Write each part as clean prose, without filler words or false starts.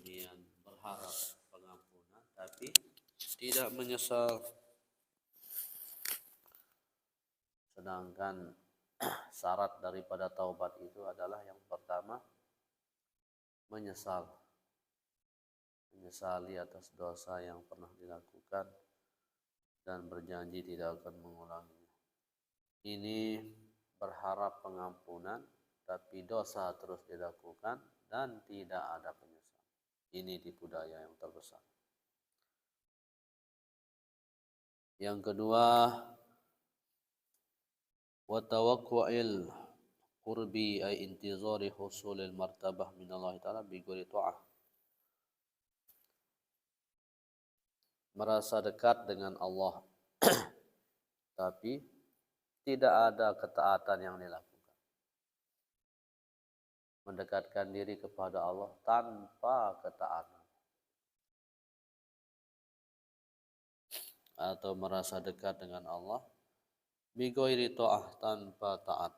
kemudian berharap pengampunan tapi tidak menyesal. Sedangkan syarat daripada taubat itu adalah yang pertama menyesali atas dosa yang pernah dilakukan dan berjanji tidak akan mengulanginya. Ini berharap pengampunan tapi dosa terus dilakukan dan tidak ada penyesalan. Ini tipu daya yang terbesar. Yang kedua, wa tawakku'il qurbi ay intizari husulil martabah minallah ta'ala bi ghairi ta'ah. Merasa dekat dengan Allah tapi tidak ada ketaatan yang dilakukan. Mendekatkan diri kepada Allah tanpa ketaatan. Atau merasa dekat dengan Allah bi ghairi ta'ah, tanpa taat.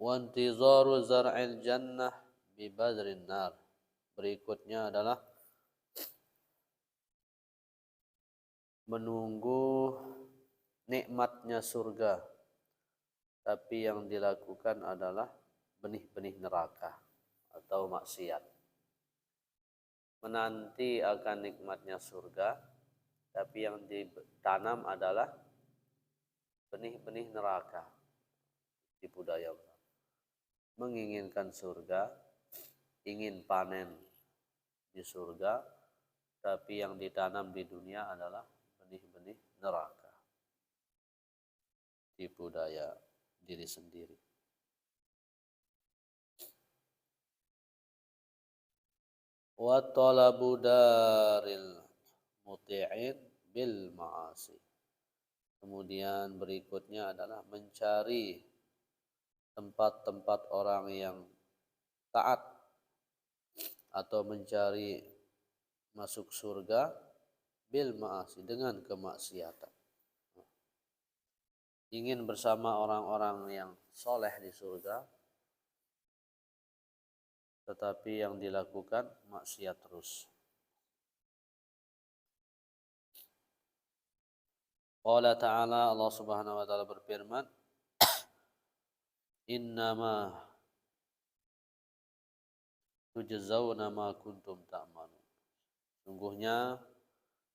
Wa intizaru zar'il jannah bi badrin nar. Berikutnya adalah menunggu nikmatnya surga, tapi yang dilakukan adalah benih-benih neraka atau maksiat. Menanti akan nikmatnya surga, tapi yang ditanam adalah benih-benih neraka. Tipu daya. Menginginkan surga, ingin panen di surga, tapi yang ditanam di dunia adalah benih-benih neraka. Tipu daya diri sendiri. Wa talabu daril muti'in bil ma'asi. Kemudian berikutnya adalah mencari tempat-tempat orang yang taat atau mencari masuk surga bil ma'asi, dengan kemaksiatan. Ingin bersama orang-orang yang soleh di surga, tetapi yang dilakukan maksiat terus. Qala ta'ala, Allah Subhanahu wa taala berfirman, innama tujzauna ma kuntum ta'malun. Sungguhnya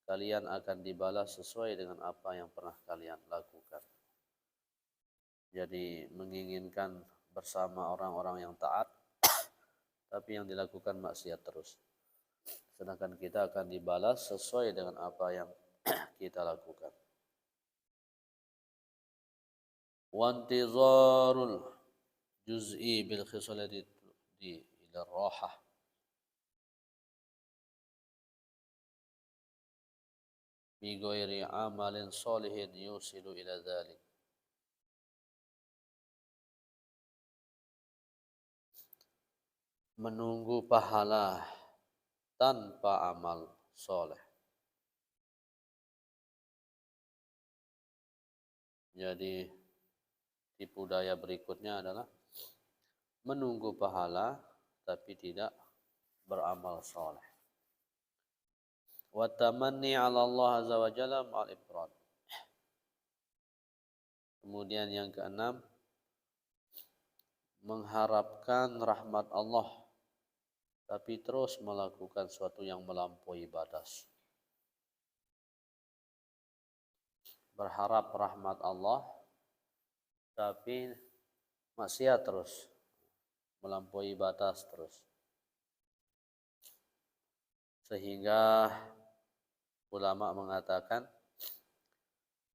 kalian akan dibalas sesuai dengan apa yang pernah kalian lakukan. Jadi menginginkan bersama orang-orang yang taat, tapi yang dilakukan maksiat terus. Sedangkan kita akan dibalas sesuai dengan apa yang kita lakukan. Wantizarul juz'i bil khisalati ila rahah. Bi ghairi amalin salihin yusilu ila dzalik. Menunggu pahala tanpa amal soleh. Jadi tipu daya berikutnya adalah menunggu pahala tapi tidak beramal soleh. Wa tamanni 'ala Allah azza wa jalla ma'al ifrad. Kemudian yang keenam, mengharapkan rahmat Allah tapi terus melakukan sesuatu yang melampaui batas. Berharap rahmat Allah tapi maksiat terus, melampaui batas terus. Sehingga ulama mengatakan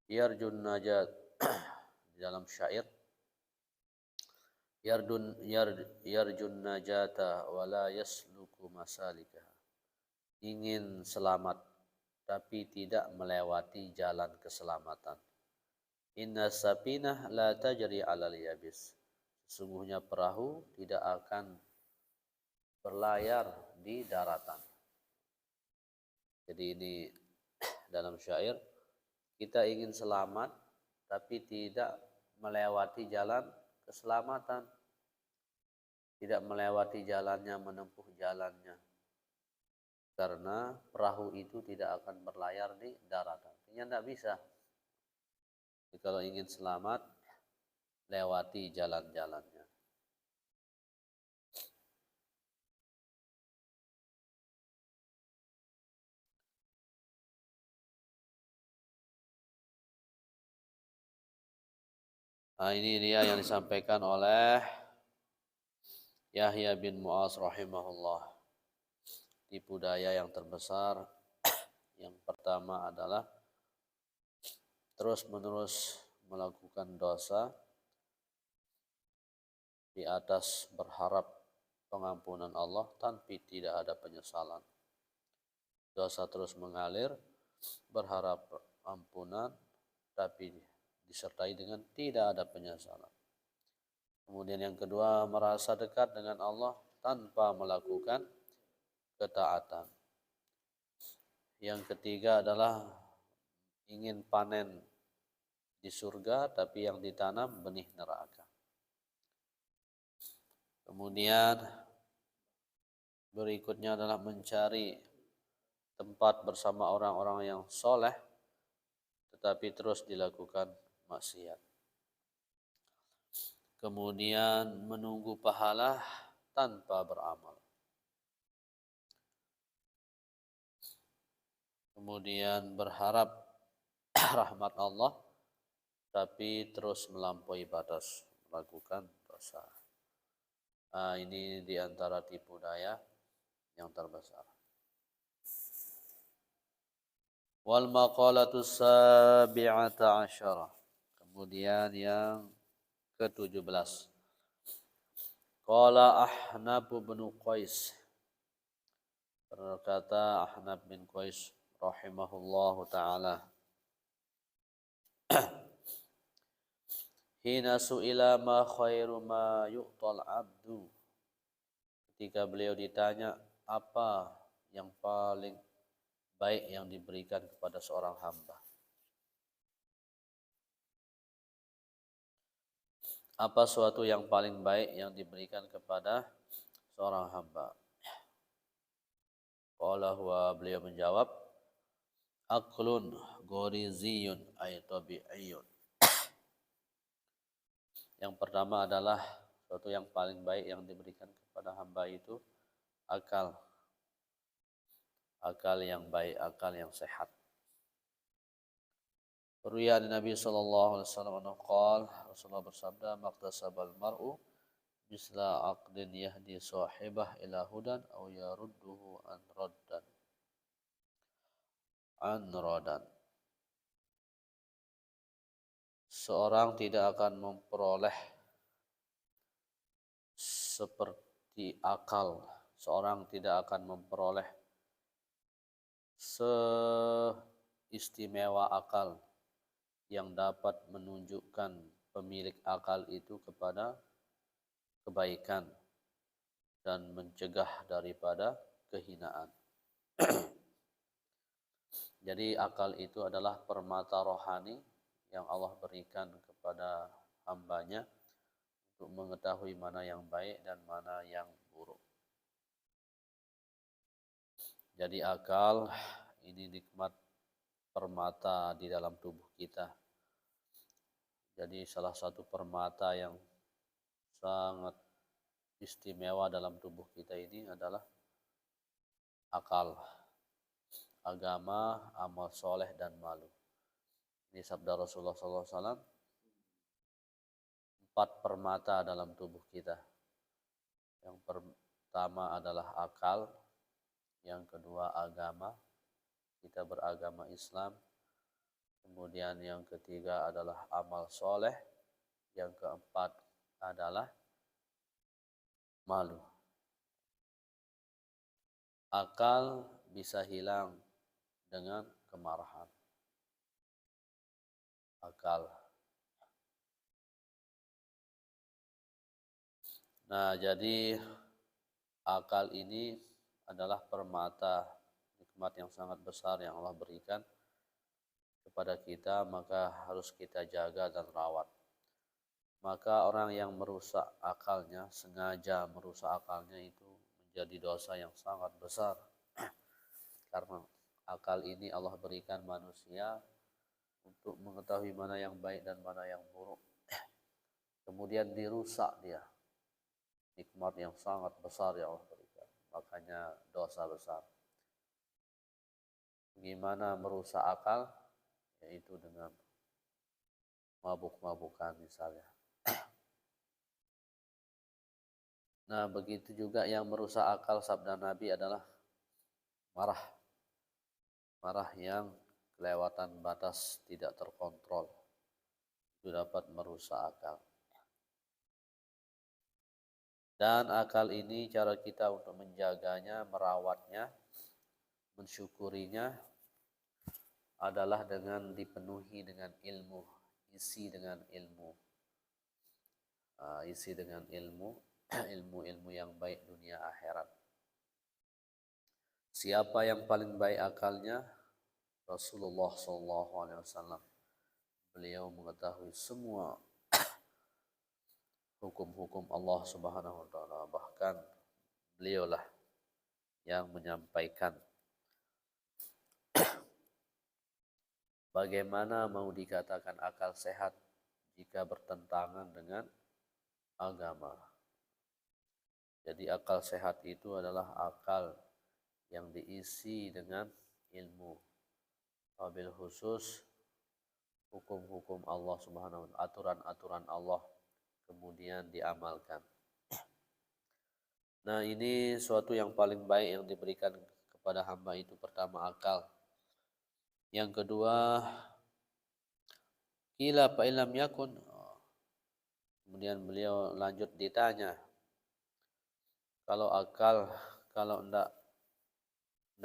yarjun najat di dalam syair, yarjun najata wala yasluku masalikaha. Ingin selamat tapi tidak melewati jalan keselamatan. Inna sapinah la tajri 'alal yabis. Sesungguhnya perahu tidak akan berlayar di daratan. Jadi ini dalam syair, kita ingin selamat tapi tidak melewati jalan keselamatan. Tidak melewati jalannya, menempuh jalannya. Karena perahu itu tidak akan berlayar di daratan. Artinya tidak bisa. Jadi kalau ingin selamat, lewati jalan-jalannya. Nah, ini dia yang disampaikan oleh Yahya bin Mu'az rahimahullah. Tipu daya yang terbesar yang pertama adalah terus-menerus melakukan dosa di atas berharap pengampunan Allah tanpa tidak ada penyesalan. Dosa terus mengalir, berharap ampunan tapi disertai dengan tidak ada penyesalan. Kemudian yang kedua, merasa dekat dengan Allah tanpa melakukan ketaatan. Yang ketiga adalah ingin panen di surga tapi yang ditanam benih neraka. Kemudian berikutnya adalah mencari tempat bersama orang-orang yang soleh tetapi terus dilakukan maksiat. Kemudian menunggu pahala tanpa beramal. Kemudian berharap rahmat Allah tapi terus melampaui batas, melakukan dosa. Nah, ini diantara tipu daya yang terbesar. Wal maqalatu sabi'ata asyara. Kemudian yang ke-17. Qala Ahnab bin Qais. Berkata Ahnab bin Qais rahimahullahu ta'ala. Hina su'ila ma khairu ma yu'tal abdu. Ketika beliau ditanya apa yang paling baik yang diberikan kepada seorang hamba. Apa suatu yang paling baik yang diberikan kepada seorang hamba? Qala huwa, beliau menjawab, aqlun ghoriziyun ay tabi'iyun. Yang pertama adalah suatu yang paling baik yang diberikan kepada hamba itu akal. Akal yang baik, akal yang sehat. Ruya Nabi sallallahu alaihi wasallam qala, Rasulullah bersabda, maqtasabal mar'u misla aqdin yahdi sahibah ila hudan aw yarudduhu an radan. Seorang tidak akan memperoleh seperti akal. Seorang tidak akan memperoleh seistimewa akal yang dapat menunjukkan pemilik akal itu kepada kebaikan dan mencegah daripada kehinaan. Jadi akal itu adalah permata rohani yang Allah berikan kepada hambanya untuk mengetahui mana yang baik dan mana yang buruk. Jadi akal ini nikmat permata di dalam tubuh kita. Jadi salah satu permata yang sangat istimewa dalam tubuh kita ini adalah akal, agama, amal soleh, dan malu. Ini sabda Rasulullah SAW, 4 permata dalam tubuh kita. Yang pertama adalah akal, yang kedua agama, kita beragama Islam. Kemudian yang ketiga adalah amal soleh, yang keempat adalah malu. Akal bisa hilang dengan kemarahan. Akal. Nah, jadi akal ini adalah permata nikmat yang sangat besar yang Allah berikan kepada kita, maka harus kita jaga dan rawat. Maka orang yang merusak akalnya, sengaja merusak akalnya, itu menjadi dosa yang sangat besar. Karena akal ini Allah berikan manusia untuk mengetahui mana yang baik dan mana yang buruk. Kemudian dirusak dia. Nikmat yang sangat besar yang Allah berikan. Makanya dosa besar. Gimana merusak akal? Yaitu dengan mabuk-mabukan misalnya. Nah, begitu juga yang merusak akal, sabda Nabi adalah marah. Marah yang kelewatan batas, tidak terkontrol. Itu dapat merusak akal. Dan akal ini cara kita untuk menjaganya, merawatnya, mensyukurinya adalah dengan dipenuhi dengan ilmu, isi dengan ilmu. Isi dengan ilmu, ilmu-ilmu yang baik dunia akhirat. Siapa yang paling baik akalnya? Rasulullah SAW. Beliau mengetahui semua hukum-hukum Allah Subhanahu wa taala, bahkan beliaulah yang menyampaikan. Bagaimana mau dikatakan akal sehat jika bertentangan dengan agama? Jadi akal sehat itu adalah akal yang diisi dengan ilmu, wabil khusus hukum-hukum Allah Subhanahu wa taala, aturan-aturan Allah, kemudian diamalkan. Nah, ini suatu yang paling baik yang diberikan kepada hamba itu, pertama akal. Yang kedua, qila fa illam yakun. Kemudian beliau lanjut ditanya, kalau akal, kalau ndak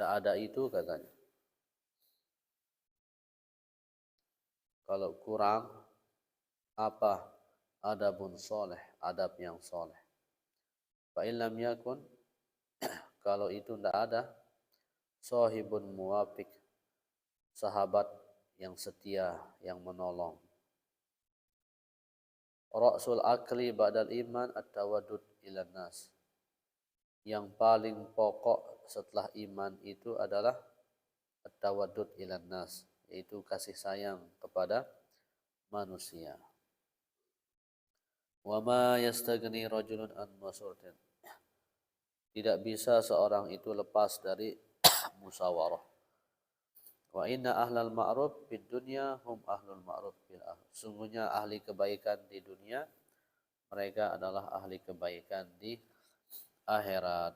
ada itu, katanya, kalau kurang apa? Adabun soleh, adab yang soleh. Fa illam yakun, kalau itu ndak ada, sahibun muwafiq, sahabat yang setia, yang menolong. Ra'sul akli ba'dal iman at-tawaddud ilan nas. Yang paling pokok setelah iman itu adalah at-tawaddud ilan nas, yaitu kasih sayang kepada manusia. Wa ma yastaghni rajulun an masurtin. Tidak bisa seorang itu lepas dari musyawarah. Wa inna ahlal ma'ruf fid dunya hum ahlul ma'ruf fil akhirah. Sungguhnya ahli kebaikan di dunia, mereka adalah ahli kebaikan di akhirat.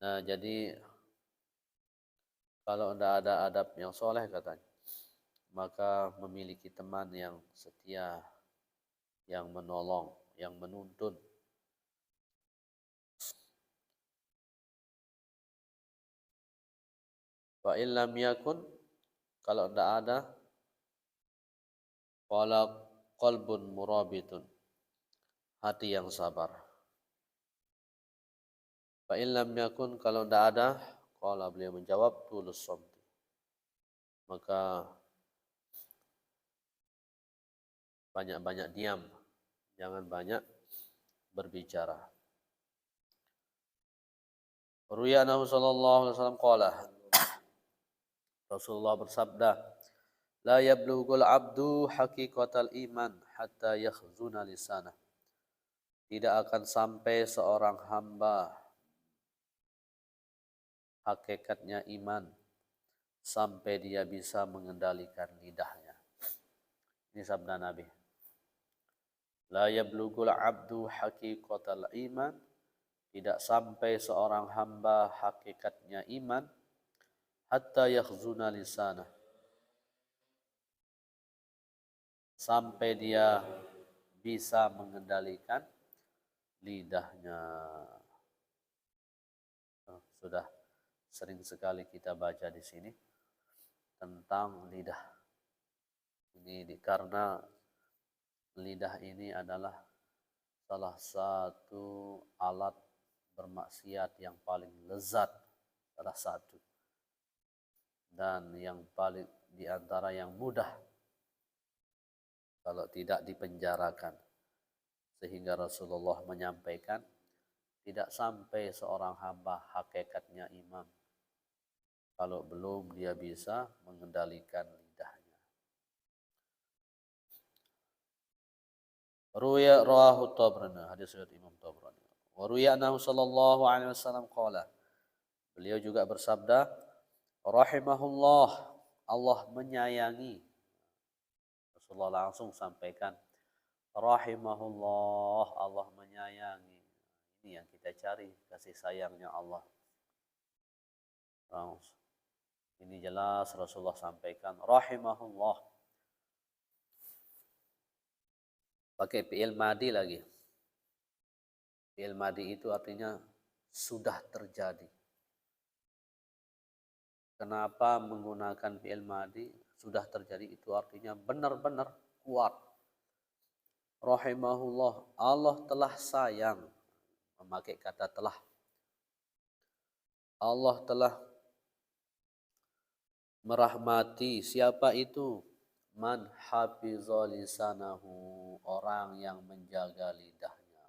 Nah, jadi kalau tidak ada adab yang soleh, katanya, maka memiliki teman yang setia, yang menolong, yang menuntun. Fa illam yakun, kalau tidak ada, qala qalbun murabitun, hati yang sabar. Fa illam yakun, kalau tidak ada, qala, beliau menjawab, tulus somti, maka banyak-banyak diam, jangan banyak berbicara. Ruya Nabi sallallahu alaihi wasallam qala, Rasulullah bersabda, La yablughul abdu haqiqatal iman hatta yakhzuna lisanah. Tidak akan sampai seorang hamba hakikatnya iman sampai dia bisa mengendalikan lidahnya. Ini sabda Nabi. La yablughul abdu haqiqatal iman. Tidak sampai seorang hamba hakikatnya iman hatta yakhzuna lisanah. Sampai dia bisa mengendalikan lidahnya. Sudah sering sekali kita baca di sini tentang lidah. Karena lidah ini adalah salah satu alat bermaksiat yang paling lezat, salah satu, dan yang paling diantara yang mudah kalau tidak dipenjarakan. Sehingga Rasulullah menyampaikan, tidak sampai seorang hamba hakikatnya imam kalau belum dia bisa mengendalikan lidahnya. Ruya rawahu Tabrani, hadis riwayat Imam Tabrani. Wa ruya annahu sallallahu alaihi wasallam qala. Beliau juga bersabda, rahimahullah, Allah menyayangi. Rasulullah langsung sampaikan, rahimahullah, Allah menyayangi. Ini yang kita cari, kasih sayangnya Allah. Ini jelas Rasulullah sampaikan, rahimahullah. Pakai fi'il madi lagi. Fi'il madi itu artinya sudah terjadi. Kenapa menggunakan fi'il madi? Sudah terjadi itu artinya benar-benar kuat. Rahimahullah, Allah telah sayang. Memakai kata telah. Allah telah merahmati. Siapa itu? Man hafiza lisanahu, orang yang menjaga lidahnya.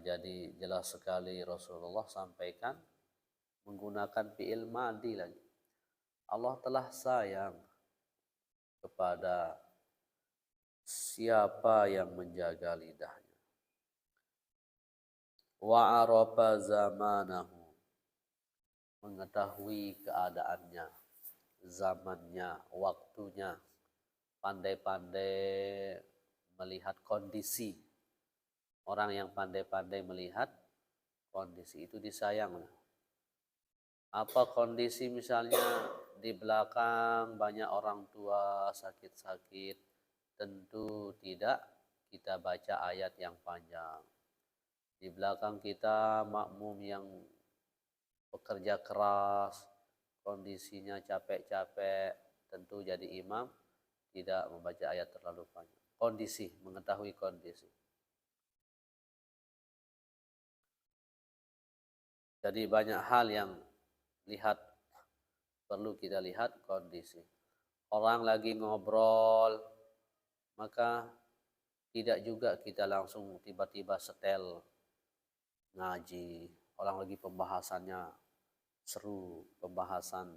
Jadi jelas sekali Rasulullah sampaikan menggunakan fi'il madi lagi. Allah telah sayang kepada siapa yang menjaga lidahnya. Wa arafa zamanahu, mengetahui keadaannya, zamannya, waktunya, pandai-pandai melihat kondisi. Orang yang pandai-pandai melihat kondisi itu disayang. Apa kondisi, misalnya di belakang banyak orang tua sakit-sakit, tentu tidak kita baca ayat yang panjang. Di belakang kita makmum yang bekerja keras, kondisinya capek-capek, tentu jadi imam tidak membaca ayat terlalu panjang. Kondisi, mengetahui kondisi. Jadi banyak hal yang perlu kita lihat kondisi. Orang lagi ngobrol, maka tidak juga kita langsung tiba-tiba setel ngaji. Orang lagi pembahasannya seru, pembahasan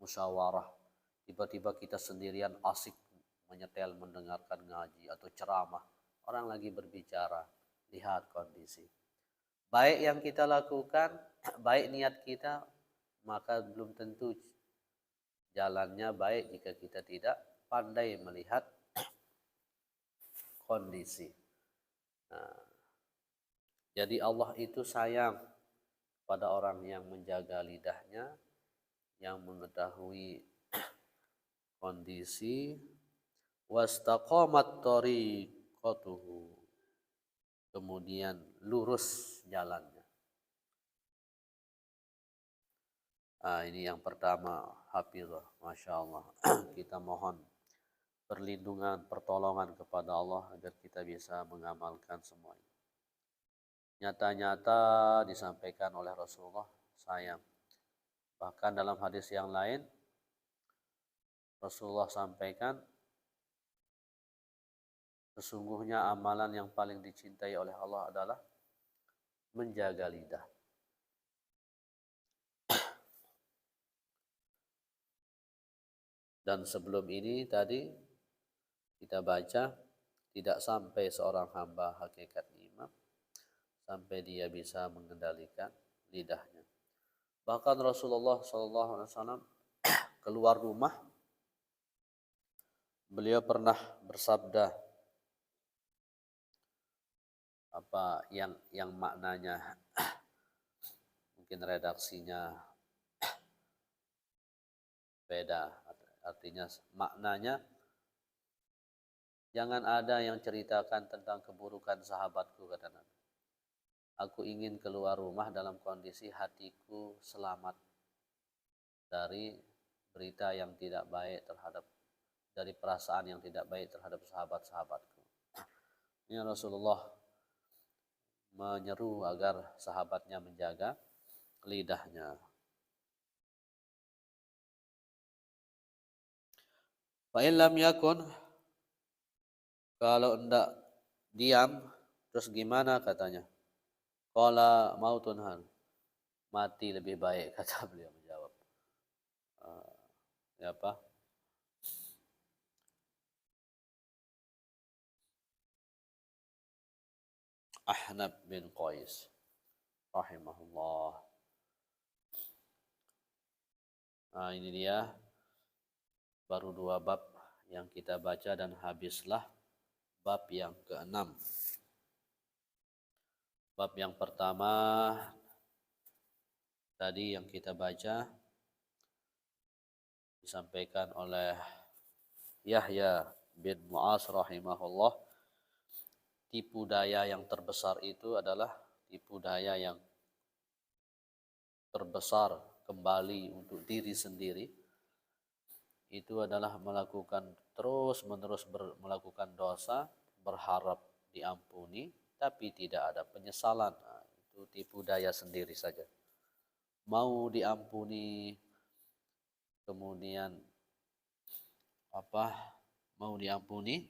musyawarah, tiba-tiba kita sendirian asik menyetel mendengarkan ngaji atau ceramah. Orang lagi berbicara, lihat kondisi. Baik yang kita lakukan, baik niat kita, maka belum tentu jalannya baik jika kita tidak pandai melihat kondisi. Jadi Allah itu sayang pada orang yang menjaga lidahnya, yang mengetahui kondisi. Wastaqamat tariqatuhu, kemudian lurus jalannya. Ini yang pertama, hafizah, Masya Allah. Kita mohon perlindungan, pertolongan kepada Allah agar kita bisa mengamalkan semua ini. Nyata-nyata disampaikan oleh Rasulullah sayang. Bahkan dalam hadis yang lain, Rasulullah sampaikan, sesungguhnya amalan yang paling dicintai oleh Allah adalah menjaga lidah. Dan sebelum ini tadi kita baca, tidak sampai seorang hamba hakikat iman sampai dia bisa mengendalikan lidahnya. Bahkan Rasulullah SAW keluar rumah, beliau pernah bersabda apa yang maknanya mungkin redaksinya beda, artinya maknanya jangan ada yang ceritakan tentang keburukan sahabatku, kata Nabi. Aku ingin keluar rumah dalam kondisi hatiku selamat dari berita yang tidak baik terhadap, dari perasaan yang tidak baik terhadap sahabat-sahabatku. Ini Rasulullah menyeru agar sahabatnya menjaga lidahnya. Fa in lam yakun, kalau enggak diam, terus gimana katanya? Qala mautun han, mati lebih baik, kata beliau menjawab. Ya apa? Ahnab bin Qais rahimahullah. Nah, ini dia baru 2 bab yang kita baca dan habislah bab yang ke-6. Bab yang pertama tadi yang kita baca disampaikan oleh Yahya bin Mu'az rahimahullah, tipu daya yang terbesar itu adalah tipu daya yang terbesar kembali untuk diri sendiri. Itu adalah melakukan terus-menerus melakukan dosa, berharap diampuni, tapi tidak ada penyesalan. Nah, itu tipu daya sendiri saja. Mau diampuni, kemudian mau diampuni,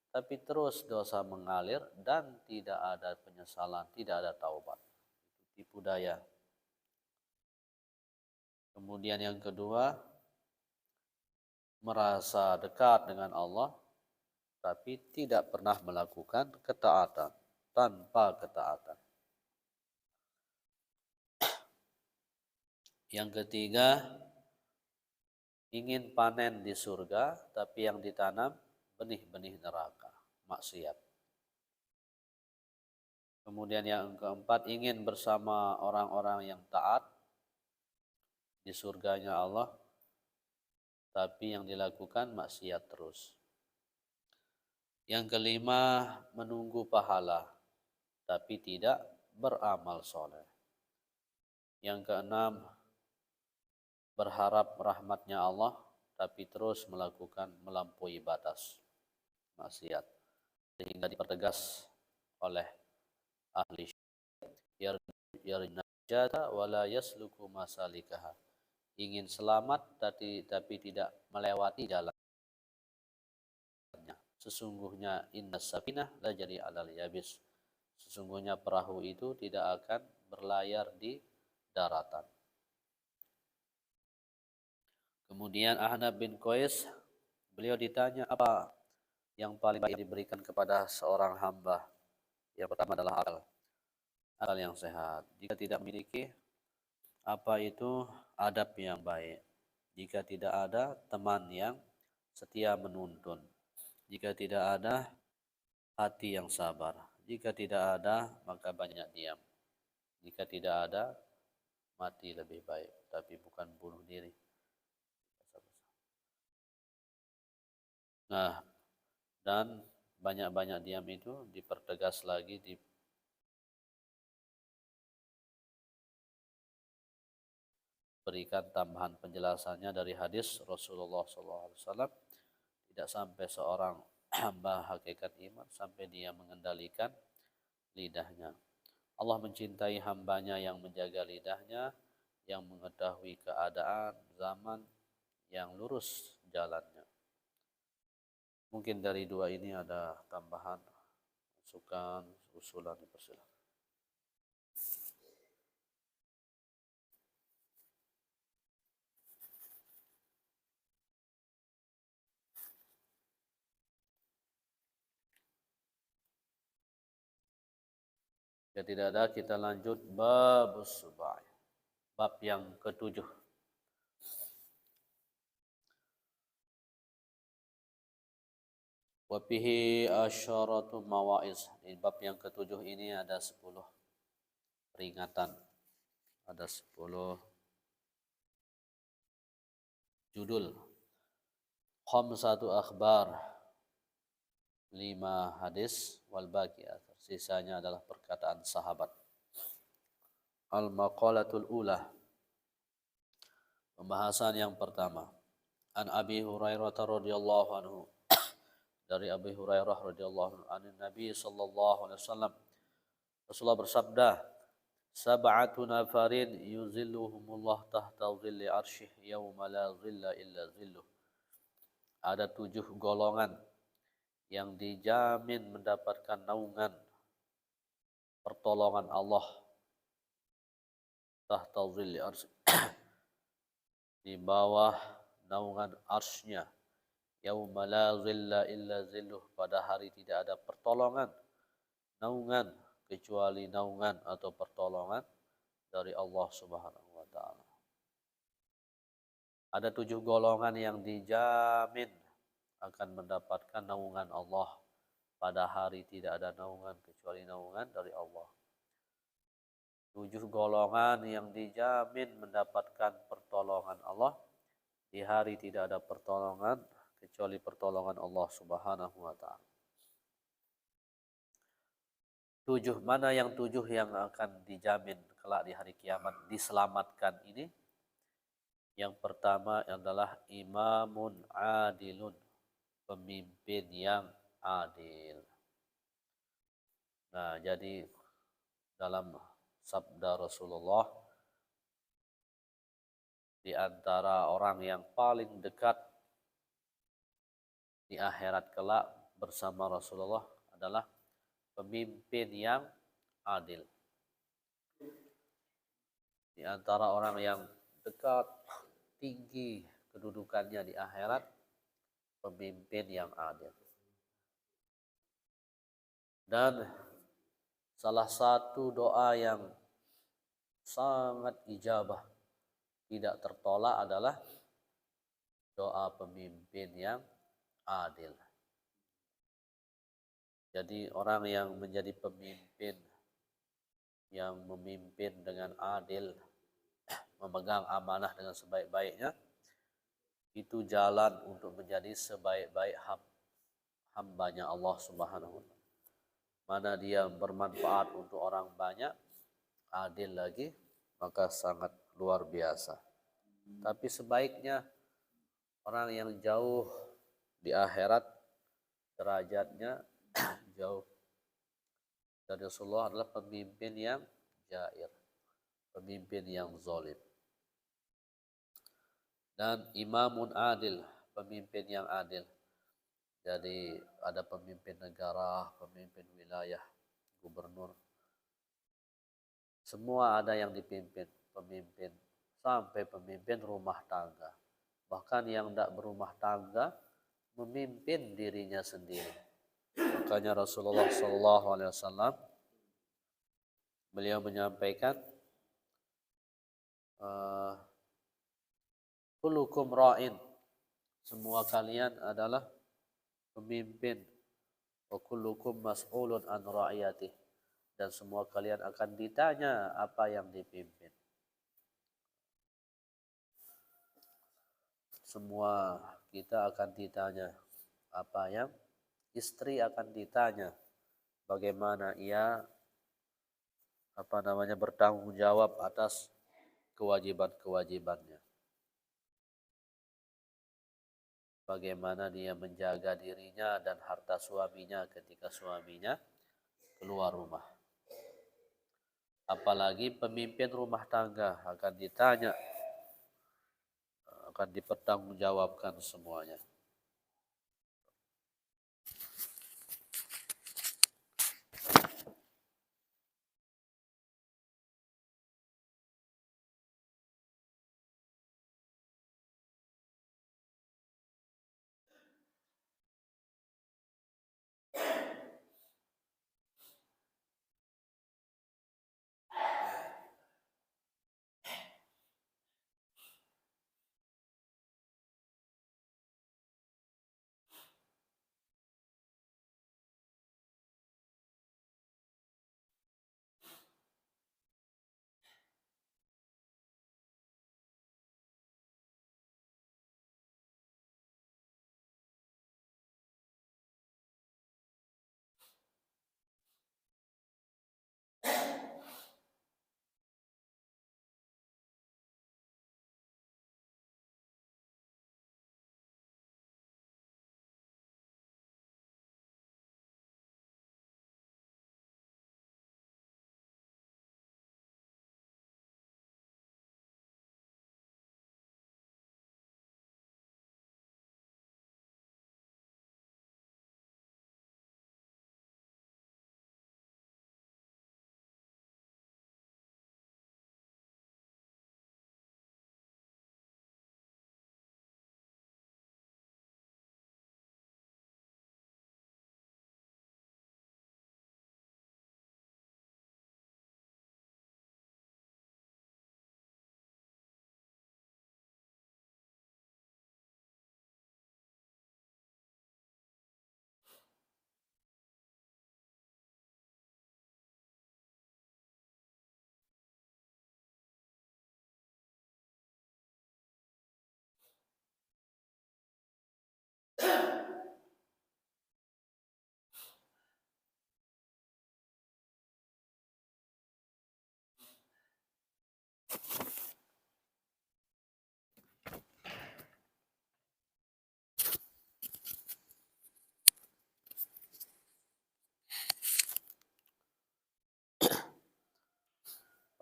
tapi terus dosa mengalir dan tidak ada penyesalan, tidak ada taubat. Itu tipu daya. Kemudian yang kedua, merasa dekat dengan Allah tapi tidak pernah melakukan ketaatan, tanpa ketaatan. Yang ketiga, ingin panen di surga tapi yang ditanam benih-benih neraka, maksiat. Kemudian yang keempat, ingin bersama orang-orang yang taat di surganya Allah, tapi yang dilakukan maksiat terus. Yang kelima, menunggu pahala, tapi tidak beramal soleh. Yang keenam, berharap rahmatnya Allah, tapi terus melampaui batas, maksiat. Sehingga dipertegas oleh ahli yarnajata wala yasluku masalikaha. Ingin selamat tapi tidak melewati jalannya. Sesungguhnya innas safinah la jari alal yabis. Sesungguhnya perahu itu tidak akan berlayar di daratan. Kemudian Ahnab bin Qais, beliau ditanya apa yang paling baik diberikan kepada seorang hamba. Yang pertama adalah akal yang sehat. Jika tidak memiliki, apa itu adab yang baik. Jika tidak ada, teman yang setia menuntun. Jika tidak ada, hati yang sabar. Jika tidak ada, maka banyak diam. Jika tidak ada, mati lebih baik, tapi bukan bunuh diri. Nah, dan banyak-banyak diam itu dipertegas lagi, diberikan tambahan penjelasannya dari hadis Rasulullah SAW. Tidak sampai seorang hamba hakikat iman sampai dia mengendalikan lidahnya. Allah mencintai hambanya yang menjaga lidahnya, yang mengetahui keadaan zaman, yang lurus jalannya. Mungkin dari 2 ini ada tambahan, masukan, usulan, dipersilakan. Jika tidak ada, kita lanjut bab subai. Bab yang ketujuh. Wabihi asyaratu mawa'iz. Di bab yang ketujuh ini ada 10 peringatan. Ada 10 judul. Khamsatu akhbar. 5 hadis wal baqi athar. Sisanya adalah perkataan sahabat. Al-maqalatul ula. Pembahasan yang pertama. An Abi Hurairah radhiyallahu anhu. Dari Abi Hurairah radhiyallahu anhu, Nabi sallallahu alaihi wasallam, Rasulullah bersabda, sab'atu nafarin yuzilluhumullah tahta dhilli arsyih yauma la dhilla illa dhilluh. Ada 7 golongan yang dijamin mendapatkan naungan pertolongan Allah tahta dhilli arsyih, di bawah naungan arsy-Nya, yauma la dhilla illa dhilluh, pada hari tidak ada pertolongan, naungan kecuali naungan atau pertolongan dari Allah Subhanahu wa taala. Ada 7 golongan yang dijamin akan mendapatkan naungan Allah pada hari tidak ada naungan kecuali naungan dari Allah. 7 golongan yang dijamin mendapatkan pertolongan Allah di hari tidak ada pertolongan kecuali pertolongan Allah Subhanahu wa taala. 7 mana yang 7 yang akan dijamin kelak di hari kiamat diselamatkan ini? Yang pertama adalah imamun adilun, pemimpin yang adil. Nah, jadi dalam sabda Rasulullah, di antara orang yang paling dekat di akhirat kelak bersama Rasulullah adalah pemimpin yang adil. Di antara orang yang dekat, tinggi kedudukannya di akhirat, pemimpin yang adil. Dan salah satu doa yang sangat ijabah, tidak tertolak adalah doa pemimpin yang adil. Jadi orang yang menjadi pemimpin, yang memimpin dengan adil, memegang amanah dengan sebaik-baiknya, itu jalan untuk menjadi sebaik-baik hambanya Allah Subhanahu wa taala. Mana dia bermanfaat untuk orang banyak, adil lagi, maka sangat luar biasa. Tapi sebaiknya orang yang jauh di akhirat derajatnya jauh dari Rasulullah adalah pemimpin yang jair, pemimpin yang zalim. Dan imamun adil, pemimpin yang adil. Jadi ada pemimpin negara, pemimpin wilayah, gubernur. Semua ada yang dipimpin, pemimpin. Sampai pemimpin rumah tangga. Bahkan yang tidak berumah tangga, memimpin dirinya sendiri. Makanya Rasulullah SAW, beliau menyampaikan, kullukum ra'in, semua kalian adalah pemimpin, wa kullukum mas'ulun an ra'iyatih, dan semua kalian akan ditanya apa yang dipimpin. Semua kita akan ditanya apa yang, istri akan ditanya bagaimana ia bertanggung jawab atas kewajiban-kewajibannya. Bagaimana dia menjaga dirinya dan harta suaminya ketika suaminya keluar rumah. Apalagi pemimpin rumah tangga akan ditanya, akan dipertanggungjawabkan semuanya.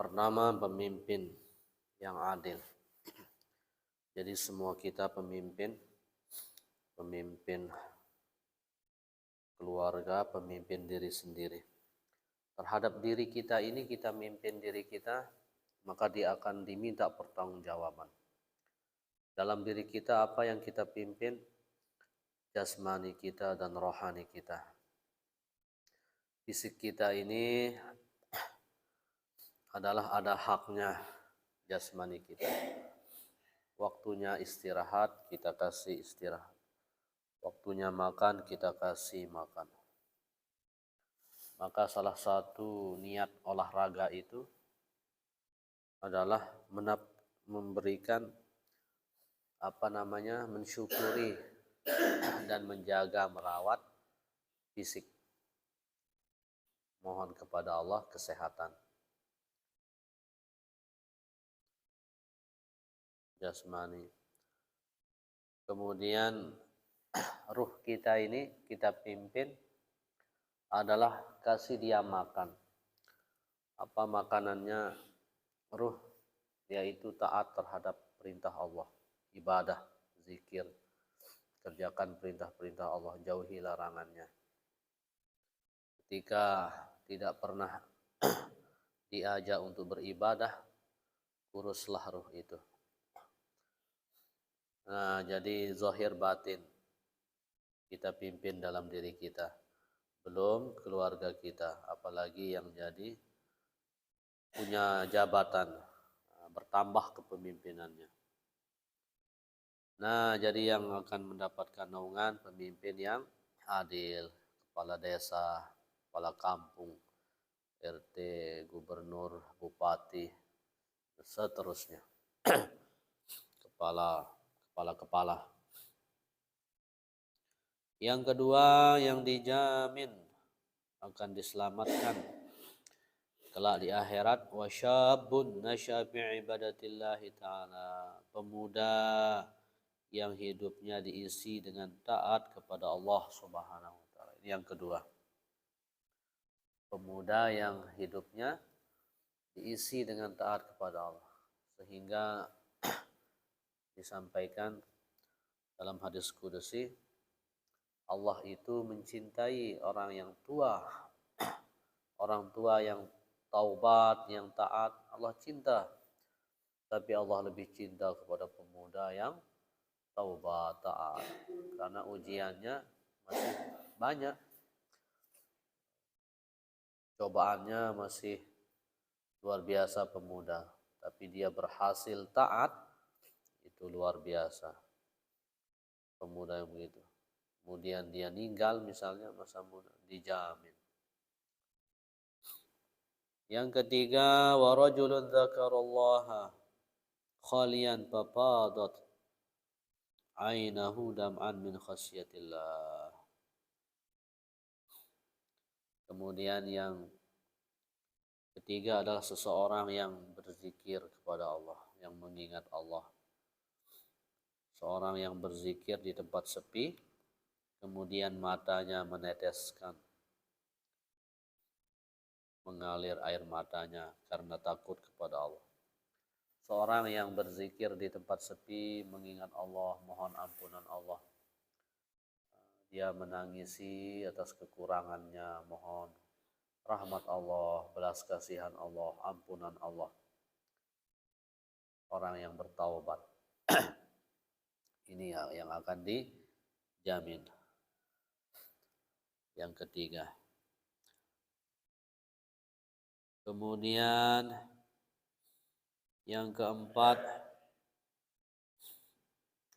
Pertama, pemimpin yang adil. Jadi semua kita pemimpin keluarga, pemimpin diri sendiri. Terhadap diri kita ini, kita mimpin diri kita, maka dia akan diminta pertanggungjawaban. Dalam diri kita apa yang kita pimpin? Jasmani kita dan rohani kita. Fisik kita ini adalah ada haknya jasmani kita. Waktunya istirahat, kita kasih istirahat. Waktunya makan, kita kasih makan. Maka salah satu niat olahraga itu adalah memberikan mensyukuri dan menjaga merawat fisik. Mohon kepada Allah kesehatan jasmani. Kemudian ruh kita ini kita pimpin adalah kasih dia makan. Apa makanannya? Ruh, yaitu taat terhadap perintah Allah, ibadah, zikir, kerjakan perintah-perintah Allah, jauhi larangannya. Ketika tidak pernah diajak untuk beribadah, uruslah ruh itu. Nah, jadi zahir batin kita pimpin dalam diri kita. Belum keluarga kita, apalagi yang jadi punya jabatan, bertambah kepemimpinannya. Nah, jadi yang akan mendapatkan naungan pemimpin yang adil, kepala desa, kepala kampung, RT, gubernur, bupati, seterusnya. Kepala. Yang kedua, yang dijamin akan diselamatkan kelak di akhirat, wasyabun nasya fi ibadatillahi ta'ala, pemuda yang hidupnya diisi dengan taat kepada Allah Subhanahu wa taala. Ini yang kedua. Pemuda yang hidupnya diisi dengan taat kepada Allah, sehingga disampaikan dalam hadis qudsi, Allah itu mencintai orang yang tua, orang tua yang taubat, yang taat, Allah cinta. Tapi Allah lebih cinta kepada pemuda yang taubat, taat. Karena ujiannya masih banyak. Cobaannya masih luar biasa pemuda. Tapi dia berhasil taat, itu luar biasa. Pemuda yang begitu. Kemudian dia meninggal misalnya masa muda, dijamin. Yang ketiga, wa rajulun dzakarallaha khalian fafadat ainahu dam'an min khasyatillah. Kemudian yang ketiga adalah seseorang yang berzikir kepada Allah, yang mengingat Allah. Seorang yang berzikir di tempat sepi, kemudian matanya meneteskan, mengalir air matanya karena takut kepada Allah. Seorang yang berzikir di tempat sepi, mengingat Allah, mohon ampunan Allah. Dia menangisi atas kekurangannya, mohon rahmat Allah, belas kasihan Allah, ampunan Allah. Orang yang bertaubat. Ini yang akan dijamin. Yang ketiga. Kemudian yang keempat,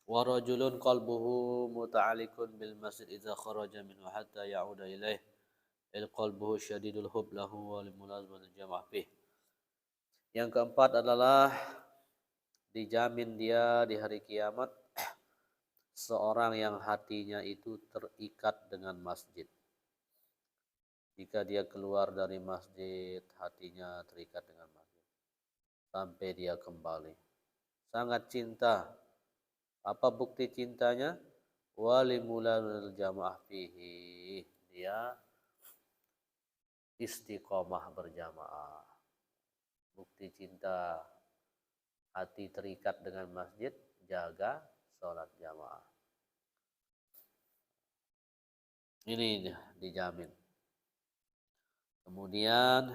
wa rajulun qalbuhu muta'alliqun bil masjid idza kharaja minhu hatta ya'uda ilaih il qalbuhu syadidul hub lahu wa limulazmatil jamaah bih. Yang keempat adalah dijamin dia di hari kiamat seorang yang hatinya itu terikat dengan masjid. Jika dia keluar dari masjid, hatinya terikat dengan masjid. sampai dia kembali. Sangat cinta. Apa bukti cintanya? Walimulanil jamaah fihi. Dia istiqomah berjamaah. Bukti cinta hati terikat dengan masjid, jaga sholat jamaah. Ini dijamin. Kemudian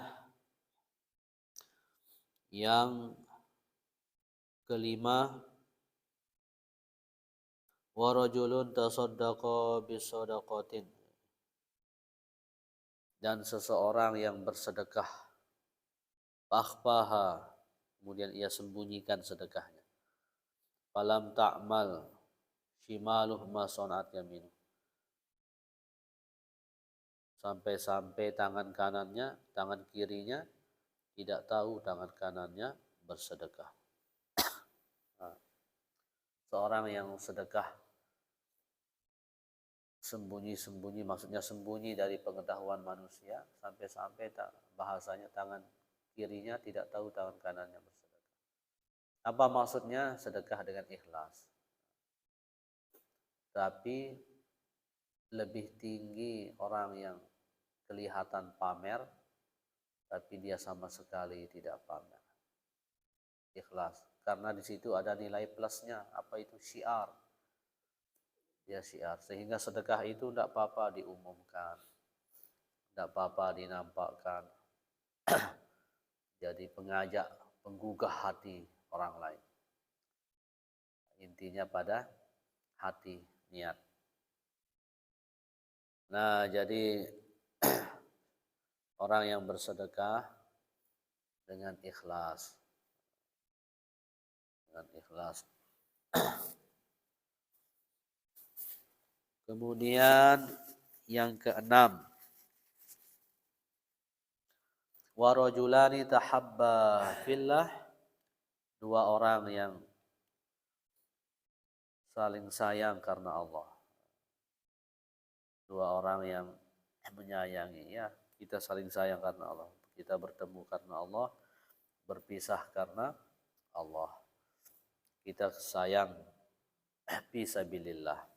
yang kelima, warajulun tasaddaqa bisadaqatin, dan seseorang yang bersedekah, fakhfaha, kemudian ia sembunyikan sedekahnya. Falam ta'mal shimaluh ma sanat yaminu, sampai-sampai tangan kanannya, tangan kirinya tidak tahu tangan kanannya bersedekah. Nah, seorang yang sedekah sembunyi-sembunyi, maksudnya sembunyi dari pengetahuan manusia, sampai-sampai bahasanya tangan kirinya tidak tahu tangan kanannya bersedekah. Apa maksudnya? Sedekah dengan ikhlas. Tapi lebih tinggi orang yang kelihatan pamer, tapi dia sama sekali tidak pamer. Ikhlas. Karena di situ ada nilai plusnya. Apa itu? Syiar. Dia syiar. Sehingga sedekah itu tidak apa-apa diumumkan. Tidak apa-apa dinampakkan. Jadi pengajak, penggugah hati orang lain. Intinya pada hati, niat. Nah, jadi orang yang bersedekah dengan ikhlas. Dengan ikhlas. Kemudian yang keenam, warajulani tahabba fillah, dua orang yang saling sayang karena Allah. Dua orang yang menyayangi, ya, kita saling sayang karena Allah. Kita bertemu karena Allah, berpisah karena Allah. Kita sayang fisabilillah.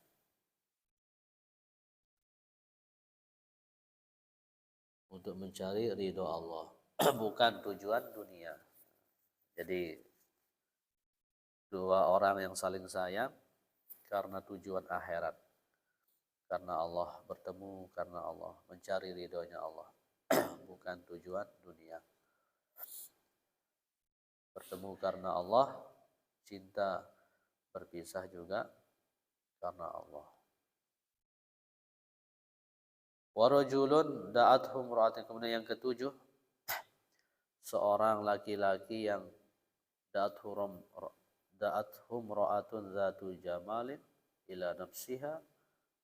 Untuk mencari ridho Allah, bukan tujuan dunia. Jadi dua orang yang saling sayang karena tujuan akhirat, karena Allah, bertemu karena Allah, mencari ridhonya Allah, bukan tujuan dunia. Bertemu karena Allah, cinta, berpisah juga karena Allah. Warajulun da'athum ra'atin, kemudian yang ketujuh, seorang laki-laki yang da'athum ra'atun zatu jamalin ila nafsiha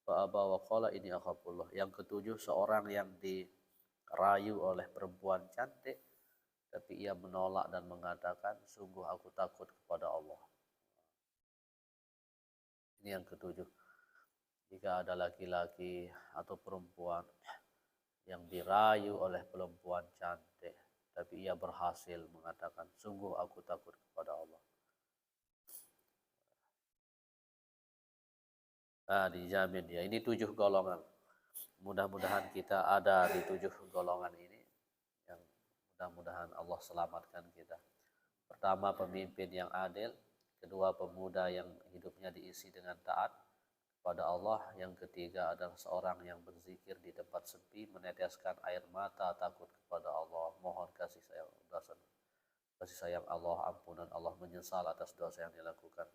fa aba wa qala ini akhafullah. Yang ketujuh, seorang yang dirayu oleh perempuan cantik tapi ia menolak dan mengatakan sungguh aku takut kepada Allah. Ini yang ketujuh. Jika ada laki-laki atau perempuan yang dirayu oleh perempuan cantik, tapi ia berhasil mengatakan, sungguh aku takut kepada Allah. Nah, dijamin ya. Ini 7 golongan. Mudah-mudahan kita ada di 7 golongan ini. Yang mudah-mudahan Allah selamatkan kita. Pertama, pemimpin yang adil. Kedua, pemuda yang hidupnya diisi dengan taat pada Allah. Yang ketiga adalah seorang yang berzikir di tempat sepi, meneteskan air mata takut kepada Allah, mohon kasih sayang Allah, ampunan Allah, menyesal atas dosa yang dilakukan.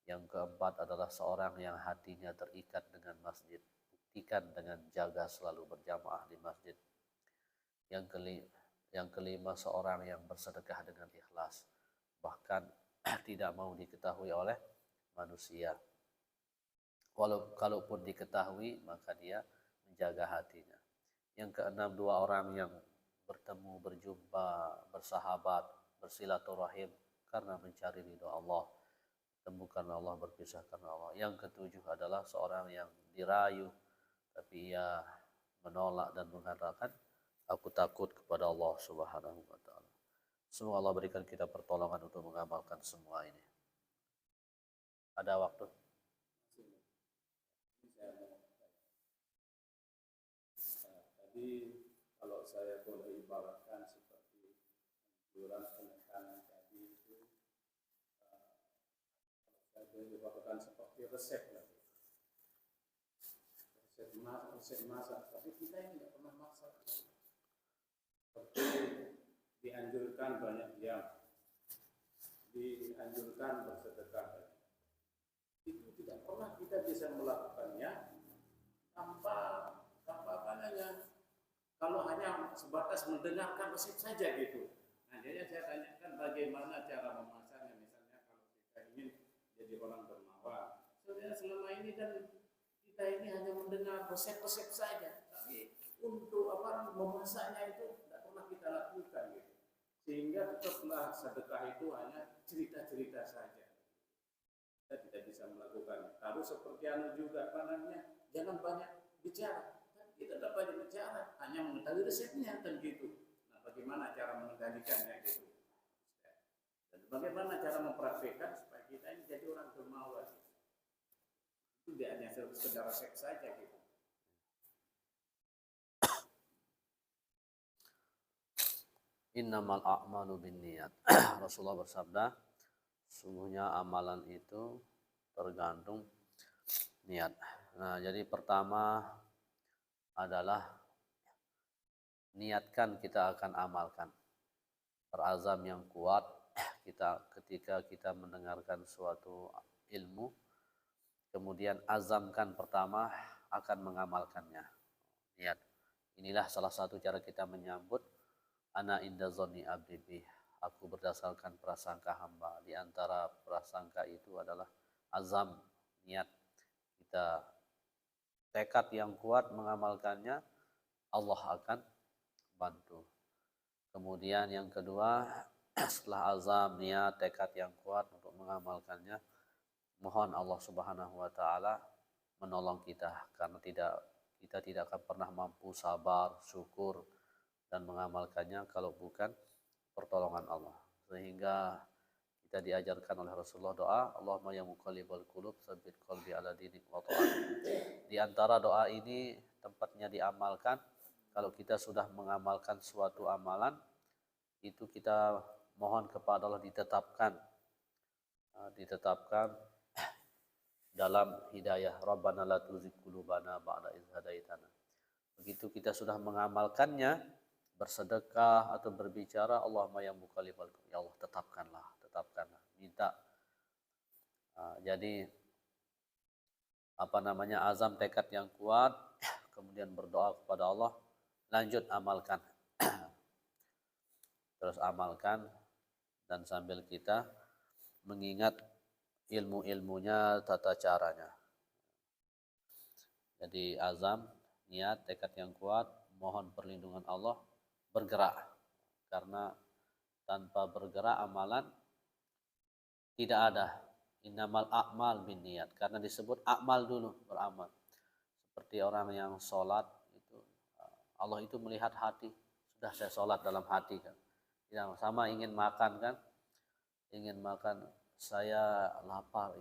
Yang keempat adalah seorang yang hatinya terikat dengan masjid, buktikan dengan jaga selalu berjamaah di masjid. Yang kelima seorang yang bersedekah dengan ikhlas, bahkan tidak mau diketahui oleh manusia. Kalaupun diketahui, maka dia menjaga hatinya. Yang keenam, dua orang yang bertemu, berjumpa, bersahabat, bersilaturahim karena mencari ridho Allah. Bertemu karena Allah, berpisah karena Allah. Yang ketujuh adalah seorang yang dirayu, tapi ia menolak dan mengatakan, aku takut kepada Allah Subhanahu wa ta'ala. Semoga Allah berikan kita pertolongan untuk mengamalkan semua ini. Ada waktu? Tadi kalau saya boleh ibaratkan seperti anjuran penekanan tadi itu, saya boleh ibaratkan seperti resep lagi. Resep masak, tapi kita ini tidak pernah masak. Seperti dianjurkan banyak diam, dianjurkan bersedekah. Itu tidak pernah kita bisa melakukannya tanpa apa namanya, kalau hanya sebatas mendengarkan resep saja gitu. Nah, jadi saya tanyakan bagaimana cara memasaknya, misalnya kalau kita ingin jadi orang dermawan. Sebenarnya selama ini kan kita ini hanya mendengar resep-resep saja, tapi untuk apa memasaknya itu tidak pernah kita lakukan gitu. Sehingga tetaplah sedekah itu hanya cerita-cerita saja. Kita tidak bisa melakukan. Harus seperti anu juga namanya, jangan banyak bicara. Kita tidak banyak bicara, hanya mengetahui resepnya dan gitu. Nah, bagaimana cara mengendalikannya gitu. Dan bagaimana cara mempraktikkan supaya kita ini jadi orang dermawan. Itu tidak hanya sekedar resep saja gitu. Innamal a'malu binniyat. Rasulullah bersabda, sungguhnya amalan itu tergantung niat. Nah, jadi pertama adalah niatkan kita akan amalkan. Berazam yang kuat ketika kita mendengarkan suatu ilmu, kemudian azamkan pertama akan mengamalkannya. Niat. Inilah salah satu cara kita menyambut ana inda zonni abdi bih. Aku berdasarkan prasangka hamba. Di antara prasangka itu adalah azam, niat. Kita tekad yang kuat mengamalkannya, Allah akan bantu. Kemudian yang kedua, setelah azam, niat, tekad yang kuat untuk mengamalkannya, mohon Allah Subhanahu wa taala menolong kita, karena kita tidak akan pernah mampu sabar, syukur dan mengamalkannya kalau bukan pertolongan Allah. Sehingga kita diajarkan oleh Rasulullah doa, Allahumma ya muqallibal qulub tsabbit qalbi ala dinik wa ta'at. Di antara doa ini tempatnya diamalkan kalau kita sudah mengamalkan suatu amalan, itu kita mohon kepada Allah ditetapkan dalam hidayah. Rabbana la tuzigh qulubana ba'da idh hadaitana. Begitu kita sudah mengamalkannya, bersedekah atau berbicara, Allahumma ya muqallibal qulub, ya Allah tetapkanlah, minta. Jadi azam, tekad yang kuat, kemudian berdoa kepada Allah, lanjut amalkan. Terus amalkan, dan sambil kita mengingat ilmu-ilmunya, tata caranya. Jadi azam, niat, tekad yang kuat, mohon perlindungan Allah, bergerak. Karena tanpa bergerak amalan tidak ada. Innamal a'mal binniyat. Karena disebut amal dulu, beramal. Seperti orang yang sholat, itu Allah itu melihat hati. Sudah saya sholat dalam hati kan. Yang sama ingin makan kan. Ingin makan, saya lapar.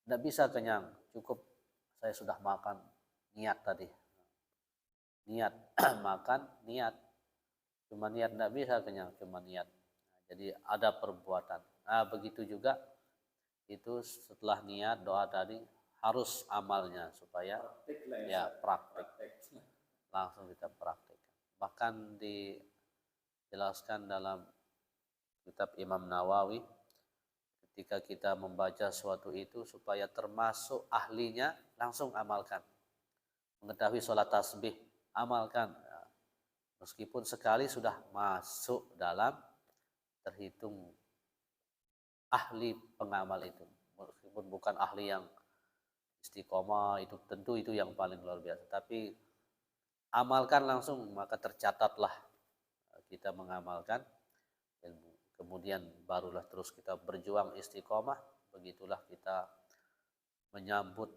Tidak bisa kenyang, cukup saya sudah makan, niat tadi. Niat, makan, niat. Cuma niat tidak bisa kenyang, cuma niat. Jadi ada perbuatan. Nah, begitu juga itu setelah niat doa tadi harus amalnya supaya praktik. Langsung kita praktikkan. Bahkan dijelaskan dalam kitab Imam Nawawi, ketika kita membaca suatu itu supaya termasuk ahlinya, langsung amalkan. Mengetahui sholat tasbih, amalkan. Meskipun sekali sudah masuk dalam terhitung ahli pengamal itu, meskipun bukan ahli yang istiqomah, itu tentu itu yang paling luar biasa, tapi amalkan langsung, maka tercatatlah kita mengamalkan ilmu. Kemudian barulah terus kita berjuang istiqomah, begitulah kita menyambut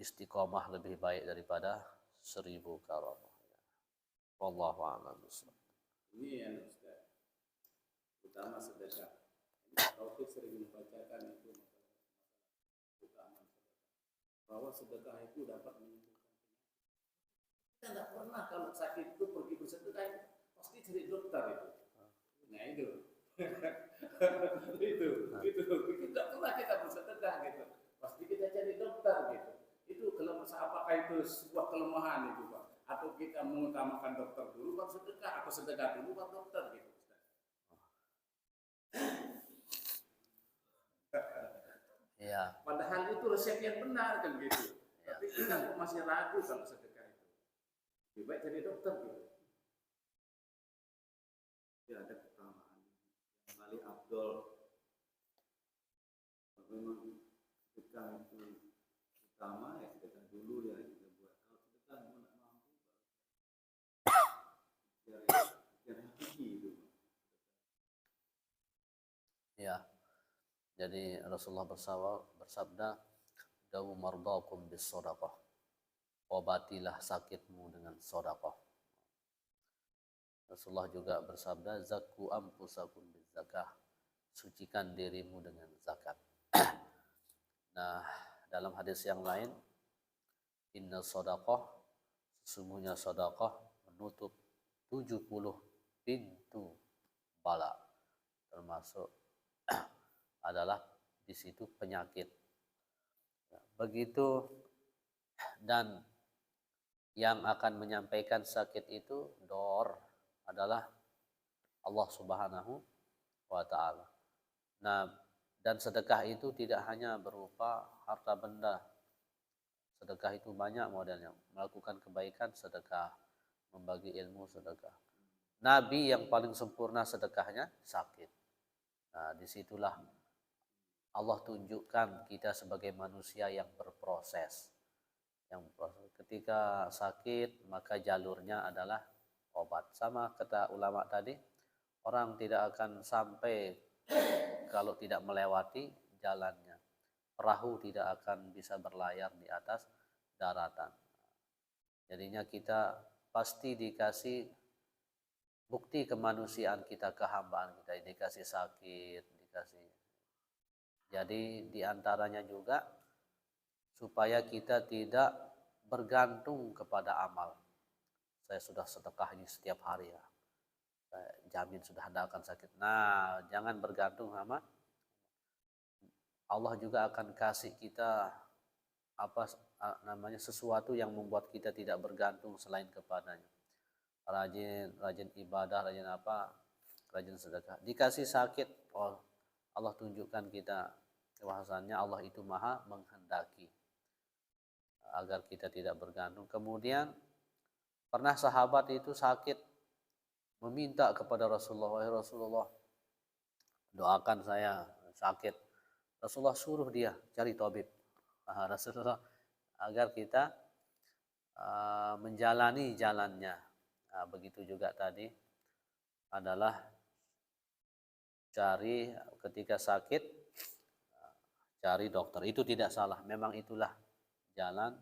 istiqomah lebih baik daripada 1000 karamah. Wallahu a'lam bishawab. Ini yang Ustaz, masalah sedekah. Ini Taufik sering membacakan itu utama bahwa sedekah itu dapat menyembuhkan. Kita nggak pernah kalau sakit itu pergi bersedekah itu pasti cari dokter itu. Nah itu, itu tidak pernah kita bersedekah gitu. Pasti kita cari dokter gitu. Itu apakah itu sebuah kelemahan itu Pak? Atau kita mengutamakan dokter dulu baru sedekah, atau sedekah dulu baru dokter gitu? Ya. Padahal itu resep yang benar kan gitu. Tapi kita masih ragu kalau sedekah itu. Lebih baik jadi dokter gitu. Ya ada keutamaan. Kali Abdul, memang sedekah itu utama ya sedekah dulu ya kita buat. Kalau sedekah nggak mampu, biar hakiki itu. Ya. Jadi Rasulullah bersabda, "Dawu mardakum bis shadaqah." Obatilah sakitmu dengan sedekah. Rasulullah juga bersabda, "Zakku anfusakum biz zakah." Sucikan dirimu dengan zakat. Nah, dalam hadis yang lain, inna shadaqah, sesungguhnya sedekah menutup 70 pintu bala, termasuk adalah di situ penyakit. Begitu, dan yang akan menyampaikan sakit itu adalah Allah Subhanahu wa taala. Nah, dan sedekah itu tidak hanya berupa harta benda. Sedekah itu banyak modelnya. Melakukan kebaikan sedekah, membagi ilmu sedekah. Nabi yang paling sempurna sedekahnya sakit. Nah, disitulah Allah tunjukkan kita sebagai manusia yang berproses. Ketika sakit, maka jalurnya adalah obat. Sama kata ulama tadi, orang tidak akan sampai kalau tidak melewati jalannya. Perahu tidak akan bisa berlayar di atas daratan. Jadinya kita pasti dikasih bukti kemanusiaan kita, kehambaan kita, dikasih sakit, dikasih. Jadi diantaranya juga supaya kita tidak bergantung kepada amal. Saya sudah sedekah ini setiap hari ya, saya jamin sudah tidak akan sakit. Nah, jangan bergantung sama Allah. Juga akan kasih kita sesuatu yang membuat kita tidak bergantung selain kepadanya. Rajin ibadah, rajin sedekah. Dikasih sakit, Allah tunjukkan kita bahwasannya Allah itu maha menghendaki agar kita tidak bergantung. Kemudian pernah sahabat itu sakit, meminta kepada Rasulullah, "Wahai Rasulullah, doakan saya sakit." Rasulullah suruh dia cari tabib. Rasulullah agar kita menjalani jalannya. Begitu juga tadi adalah cari ketika sakit, cari dokter. Itu tidak salah. Memang itulah jalan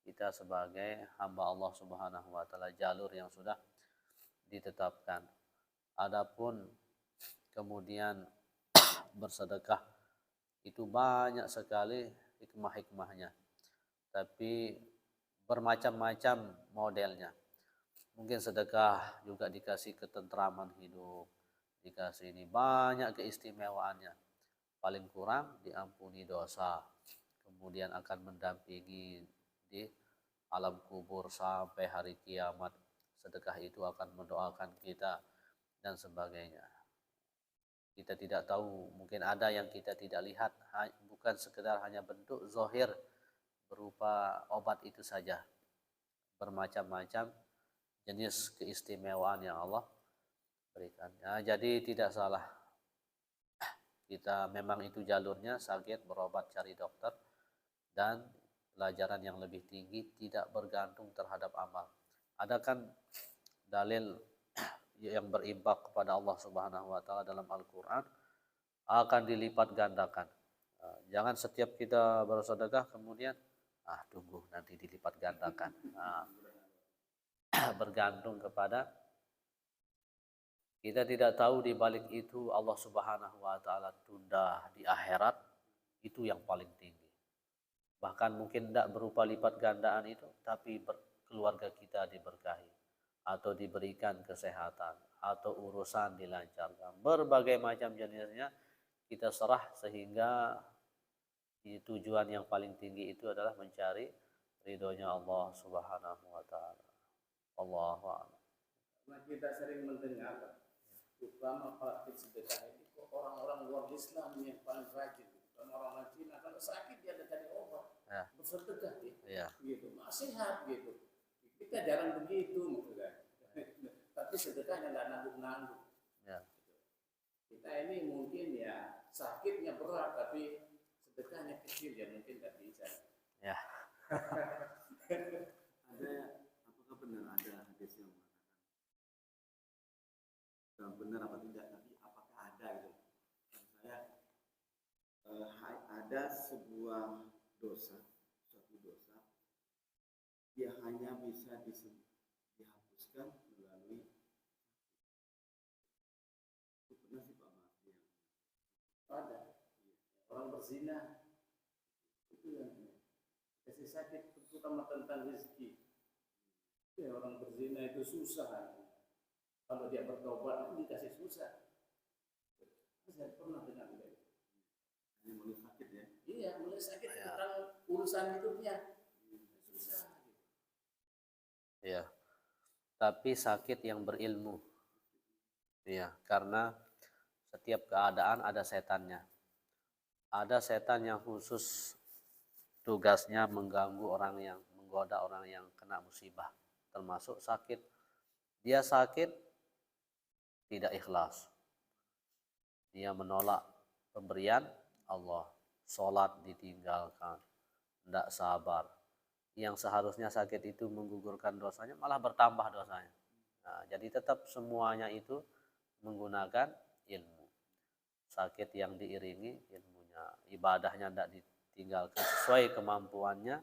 kita sebagai hamba Allah Subhanahu wa taala, jalur yang sudah ditetapkan. Adapun kemudian bersedekah itu banyak sekali hikmah-hikmahnya. Tapi bermacam-macam modelnya. Mungkin sedekah juga dikasih ketentraman hidup, dikasih ini banyak keistimewaannya. Paling kurang diampuni dosa, kemudian akan mendampingi di alam kubur sampai hari kiamat. Sedekah itu akan mendoakan kita dan sebagainya. Kita tidak tahu, mungkin ada yang kita tidak lihat, bukan sekedar hanya bentuk zahir berupa obat itu saja. Bermacam-macam jenis keistimewaan yang Allah berikan. Nah, jadi tidak salah. Kita memang itu jalurnya, sakit berobat cari dokter, dan pelajaran yang lebih tinggi tidak bergantung terhadap amal. Ada kan dalil yang berimbak kepada Allah Subhanahu wa taala dalam Al-Qur'an akan dilipat gandakan. Jangan setiap kita bersedekah kemudian tunggu nanti dilipat gandakan. Bergantung kepada Kita tidak tahu di balik itu Allah Subhanahu wa taala tunda di akhirat itu yang paling tinggi. Bahkan mungkin tidak berupa lipat gandaan itu, tapi keluarga kita diberkahi atau diberikan kesehatan atau urusan dilancarkan. Berbagai macam jenisnya kita serah sehingga tujuan yang paling tinggi itu adalah mencari ridhonya Allah Subhanahu wa taala. Allahu a'lam. Karena kita sering mendengar, terutama praktik sedekah ini kok orang-orang luar Islam yang paling rajin, bukan orang Cina. Kalau sakit dia ada cari obat, Ya. bersedekah Ya. gitu, sehat gitu. Kita jarang begitu, maksudnya. Tapi sedekahnya nggak nanggung-nanggung. Ya. Kita ini mungkin ya sakitnya berat, tapi sedekahnya kecil ya mungkin nggak bisa. Ya. Ada, apakah benar ada hadis yang mengatakan benar apa tidak, tapi apakah ada gitu? Saya ada sebuah dosa, suatu dosa dia hanya bisa dihapuskan melalui itu. Pernah sih Pak Mas yang Ada orang berzina itu yang kasih sakit, terutama tentang rezeki. Ya, orang berzina itu susah. Kalau dia bertobat itu dikasih susah. Saya pernah dengar itu. hanya mulai sakit ya. Iya, mulai sakit Ya. tentang urusan hidupnya. Susah. Ya. Tapi sakit yang berilmu. Ya, karena setiap keadaan ada setannya. Ada setan yang khusus tugasnya mengganggu orang yang menggoda orang yang kena musibah, termasuk sakit. Dia sakit tidak ikhlas. Dia menolak pemberian Allah. Sholat ditinggalkan. Tidak sabar. Yang seharusnya sakit itu menggugurkan dosanya malah bertambah dosanya. Nah, jadi tetap semuanya itu menggunakan ilmu. Sakit yang diiringi ilmunya. Ibadahnya tidak ditinggalkan sesuai kemampuannya.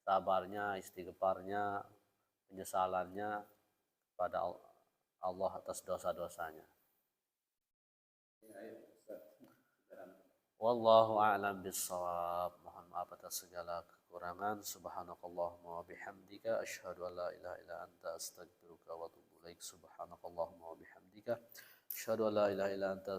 Sabarnya, istighfarnya, penyesalannya pada Allah atas dosa-dosanya. Wallahu a'lam bissawab. Mohon maaf atas segala kekurangan. Subhanakallahumma wa bihamdika asyhadu an la ilaha illa anta astaghfiruka wa atubu ilaik. Subhanakallahumma wa bihamdika asyhadu an la ilaha illa anta